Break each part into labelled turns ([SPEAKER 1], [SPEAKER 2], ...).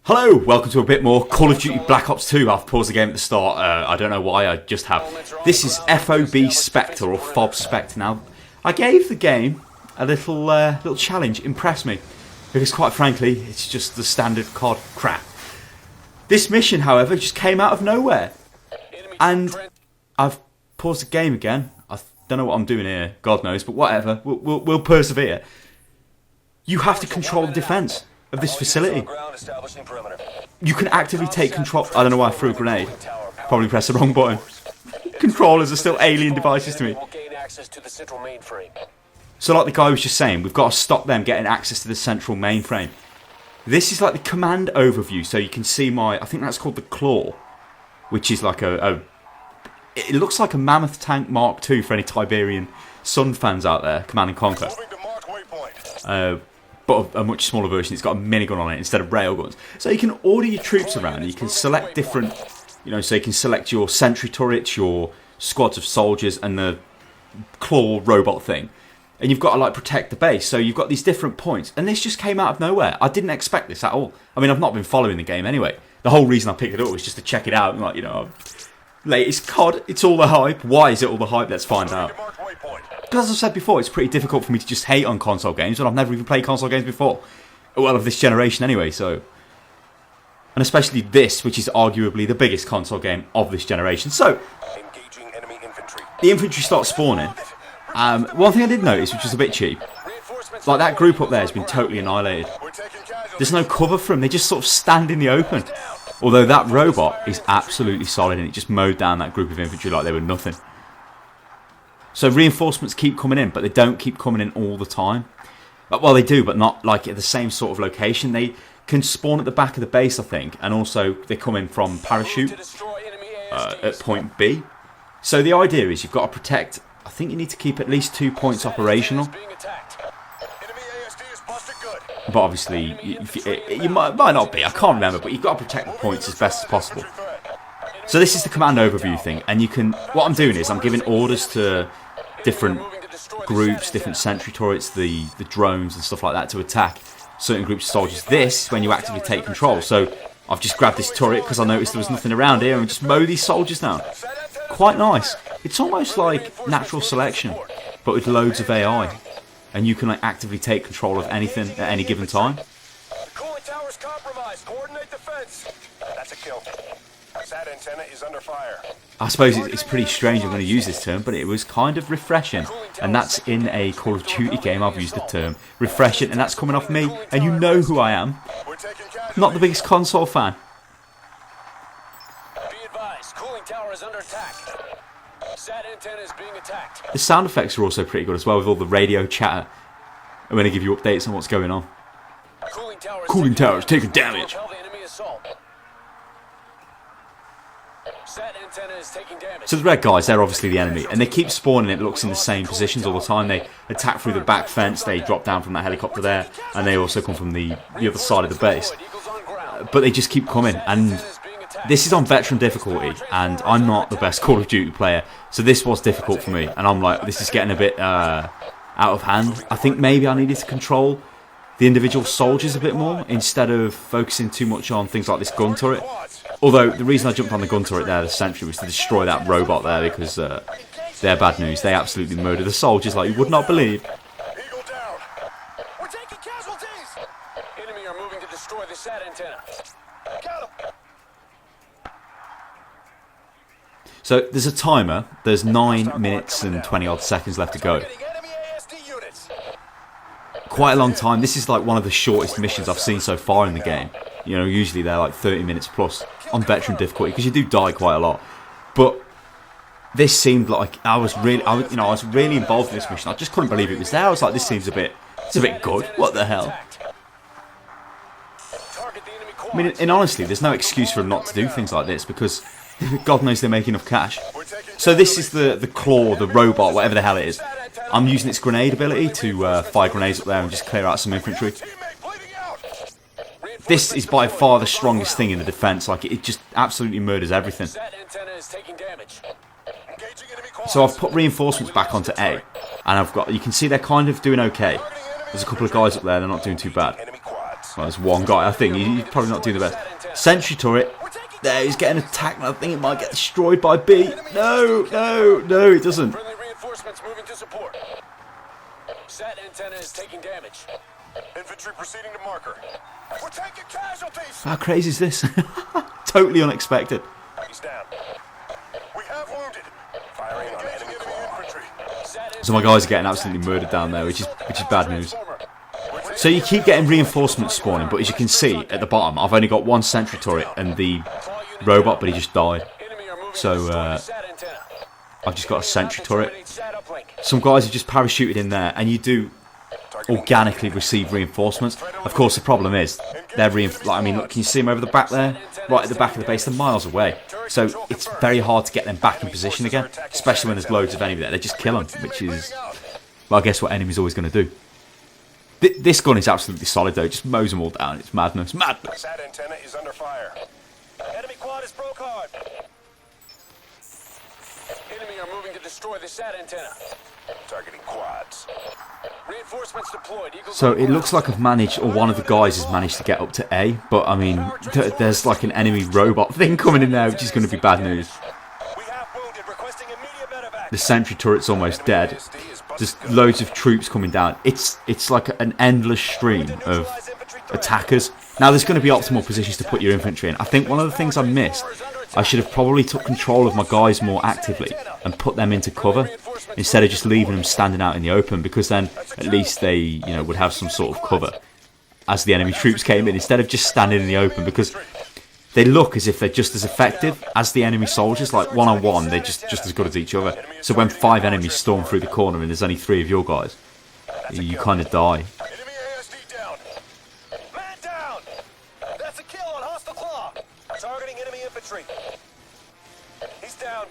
[SPEAKER 1] Hello, welcome to a bit more Call of Duty Black Ops 2. I've paused the game at the start. I don't know why, I just have. This is FOB Spectre, or FOB Spectre. Now, I gave the game a little challenge, impress me, because quite frankly, it's just the standard COD crap. This mission, however, just came out of nowhere. And I've paused the game again. I don't know what I'm doing here, God knows, but whatever, we'll persevere. You have to control the defence of this facility. You can actively take control. I don't know why I threw a grenade. Probably pressed the wrong button. Controllers are still alien devices to me. So like the guy was just saying, we've got to stop them getting access to the central mainframe. This is like the command overview, so you can see I think that's called the Claw, which is like it looks like a Mammoth Tank Mark II for any Tiberian Sun fans out there, Command and Conquer. But a much smaller version. It's got a minigun on it instead of railguns. So you can order your troops around. You can select different, so you can select your sentry turrets, your squads of soldiers, and the claw robot thing. And you've got to protect the base. So you've got these different points. And this just came out of nowhere. I didn't expect this at all. I mean, I've not been following the game anyway. The whole reason I picked it up was just to check it out. Latest COD, it's all the hype. Why is it all the hype? Let's find out. Because as I've said before, it's pretty difficult for me to just hate on console games when I've never even played console games before. Well, of this generation anyway, so. And especially this, which is arguably the biggest console game of this generation. So, the infantry start spawning. One thing I did notice, which was a bit cheap, like that group up there has been totally annihilated. There's no cover for them, they just sort of stand in the open. Although that robot is absolutely solid and it just mowed down that group of infantry like they were nothing. So reinforcements keep coming in, but they don't keep coming in all the time. Well, they do, but not like at the same sort of location. They can spawn at the back of the base, I think, and also they come in from parachute at point B. So the idea is you've got to protect. I think you need to keep at least 2 points operational. But obviously, you might not be. I can't remember, but you've got to protect the points as best as possible. So this is the command overview thing, and you can. What I'm doing is I'm giving orders to different groups, different sentry turrets, the drones and stuff like that to attack certain groups of soldiers. This when you actively take control. So I've just grabbed this turret because I noticed there was nothing around here and just mow these soldiers down. Quite nice. It's almost like natural selection, but with loads of AI, and you can actively take control of anything at any given time.
[SPEAKER 2] The cooling tower's compromised. Coordinate defense. That's a kill. That antenna is under fire.
[SPEAKER 1] I suppose it's pretty strange I'm going to use this term, but it was kind of refreshing. And that's in a Call of Duty game I've used the term. Refreshing, and that's coming off me, and you know who I am. Not the biggest console fan.
[SPEAKER 2] Be advised, cooling tower is under attack. Sat antenna is being attacked.
[SPEAKER 1] The sound effects are also pretty good as well, with all the radio chatter. I'm going to give you updates on what's going on. Cooling tower is taking damage. So the red guys, they're obviously the enemy, and they keep spawning, it looks, in the same positions all the time. They attack through the back fence, they drop down from that helicopter there, and they also come from the other side of the base. But they just keep coming, and this is on veteran difficulty, and I'm not the best Call of Duty player, so this was difficult for me, and I'm like, this is getting a bit out of hand. I think maybe I needed to control the individual soldiers a bit more, instead of focusing too much on things like this gun turret. Although, the reason I jumped on the gun turret there, the sentry, was to destroy that robot there, because they're bad news. They absolutely murder the soldiers like you would not believe.
[SPEAKER 2] Eagle down. We're taking casualties. Enemy are moving to destroy the sat antenna. Got him.
[SPEAKER 1] So, there's a timer. There's 9 minutes and 20 odd seconds left to go. Quite a long time. This is like one of the shortest missions I've seen so far in the game. Usually they're like 30 minutes plus on veteran difficulty, because you do die quite a lot. But this seemed like I was really involved in this mission. I just couldn't believe it was there. I was like, this seems it's a bit good. What the hell? I mean, and honestly, there's no excuse for them not to do things like this, because God knows they make enough cash. So this is the claw, the robot, whatever the hell it is. I'm using its grenade ability to fire grenades up there and just clear out some infantry. This is by far the strongest thing in the defence. Like, it just absolutely murders everything. So I've put reinforcements back onto A, and you can see they're kind of doing okay. There's a couple of guys up there, they're not doing too bad. Well, there's one guy, I think. He's probably not doing the best. Sentry turret. There, he's getting attacked, and I think it might get destroyed by B. No, no, no, it doesn't.
[SPEAKER 2] Friendly reinforcements moving to support. Sat antenna is taking damage. Infantry proceeding to marker. We're taking casualties.
[SPEAKER 1] How crazy is this? Totally unexpected.
[SPEAKER 2] He's down. We have wounded. Firing on enemy infantry.
[SPEAKER 1] So my guys are getting absolutely murdered down there, which is bad news. So you keep getting reinforcements spawning, but as you can see at the bottom, I've only got one sentry turret and the robot, but he just died. So I've just got a sentry turret. Some guys have just parachuted in there, and you do organically receive reinforcements. Of course, the problem is they're look, can you see them over the back there? Right at the back of the base, they're miles away. So it's very hard to get them back in position again, especially when there's loads of enemy there. They just kill them, which is, well, I guess what enemy's always going to do. This gun is absolutely solid though. It just mows them all down. It's madness. Madness.
[SPEAKER 2] That antenna is under fire. Enemy quad is broke hard. Enemy are moving to destroy the SAT antenna. Targeting quads. Reinforcements deployed. Eagles
[SPEAKER 1] So it looks like I've managed, or one of the guys has managed to get up to A, but I mean, there's like an enemy robot thing coming in there, which is going to be bad news.
[SPEAKER 2] We have wounded, requesting immediate medevac.
[SPEAKER 1] The sentry turret's almost dead. There's loads of troops coming down. It's like an endless stream of attackers. Now there's going to be optimal positions to put your infantry in. I think one of the things I missed, I should have probably took control of my guys more actively and put them into cover instead of just leaving them standing out in the open, because then at least they would have some sort of cover as the enemy troops came in, instead of just standing in the open, because they look as if they're just as effective as the enemy soldiers. Like one-on-one, they're just as good as each other. So when 5 enemies storm through the corner and there's only 3 of your guys, you kind of die.
[SPEAKER 2] Enemy ASD down. Man down. That's a kill on hostile claw. Targeting enemy infantry. He's down.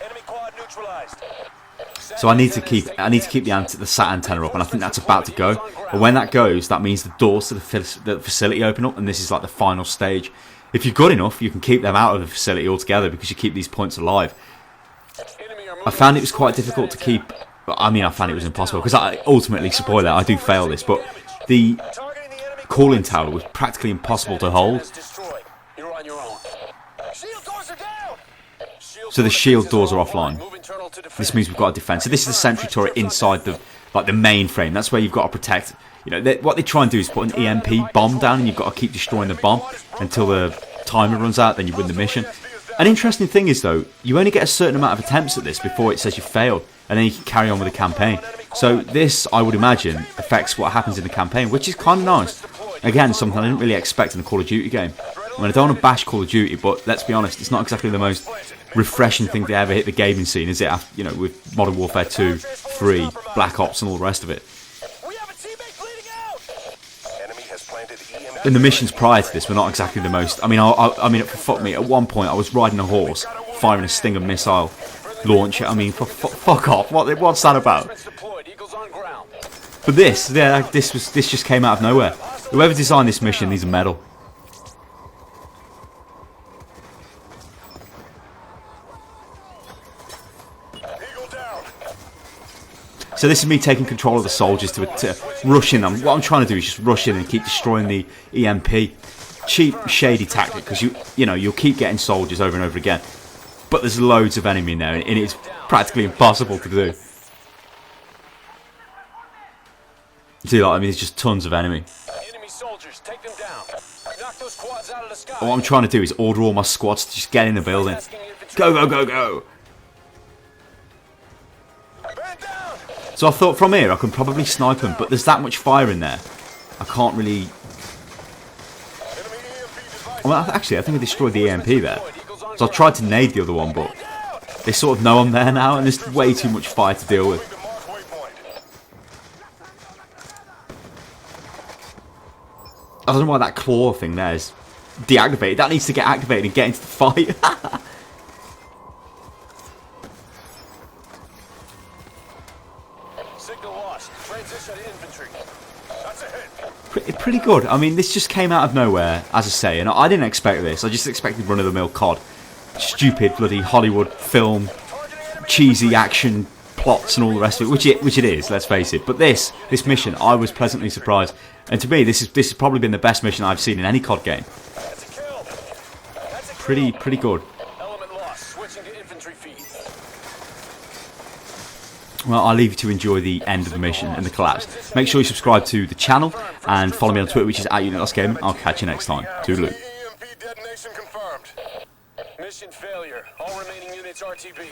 [SPEAKER 2] Enemy quad neutralized.
[SPEAKER 1] So I need to keep the SAT antenna up, and I think that's about to go. But when that goes, that means the doors to the facility open up, and this is like the final stage. If you're good enough, you can keep them out of the facility altogether, because you keep these points alive. I found it was quite difficult to keep. I mean, I found it was impossible, because I ultimately, spoiler, I do fail this, but the cooling tower was practically impossible to hold. So the shield doors are offline. This means we've got to defend. So this is the sentry turret inside the main frame. That's where you've got to protect. What they try and do is put an EMP bomb down, and you've got to keep destroying the bomb until the timer runs out. Then you win the mission. An interesting thing is though, you only get a certain amount of attempts at this before it says you failed, and then you can carry on with the campaign. So this, I would imagine, affects what happens in the campaign, which is kind of nice. Again, something I didn't really expect in a Call of Duty game. I mean, I don't want to bash Call of Duty, but let's be honest, it's not exactly the most refreshing thing to ever hit the gaming scene, is it? With Modern Warfare 2, 3, Black Ops and all the rest of it. And the missions prior to this were not exactly the most. I mean, fuck me, at one point I was riding a horse, firing a Stinger missile launcher. I mean, fuck off. What's that about? But this just came out of nowhere. Whoever designed this mission needs a medal. So this is me taking control of the soldiers to rush in them. What I'm trying to do is just rush in and keep destroying the EMP. Cheap, shady tactic, because you'll keep getting soldiers over and over again. But there's loads of enemy in there, and it's practically impossible to do. See, there's just tons of enemy.
[SPEAKER 2] Enemy soldiers, take them down. Knock those quads out of the sky.
[SPEAKER 1] What I'm trying to do is order all my squads to just get in the building. Go, go, go, go! So I thought from here I can probably snipe them, but there's that much fire in there. I can't really. Actually, I think I destroyed the EMP there. So I tried to nade the other one, but they sort of know I'm there now, and there's way too much fire to deal with. I don't know why that claw thing there is deactivated. That needs to get activated and get into the fight. Pretty good. I mean, this just came out of nowhere, as I say, and I didn't expect this. I just expected run-of-the-mill COD. Stupid bloody Hollywood film, cheesy action plots and all the rest of it, which it is, let's face it. But this mission, I was pleasantly surprised, and to me, this has probably been the best mission I've seen in any COD game.
[SPEAKER 2] That's a kill. That's a
[SPEAKER 1] Pretty
[SPEAKER 2] kill.
[SPEAKER 1] good.
[SPEAKER 2] Element lost. Switching to infantry feed.
[SPEAKER 1] Well, I'll leave you to enjoy the end of the mission and the collapse. Make sure you subscribe to the channel and follow me on Twitter, which is @UnitLostGaming. I'll catch you next time. Toodaloo.
[SPEAKER 2] EMP detonation confirmed. Mission failure. All remaining units RTB.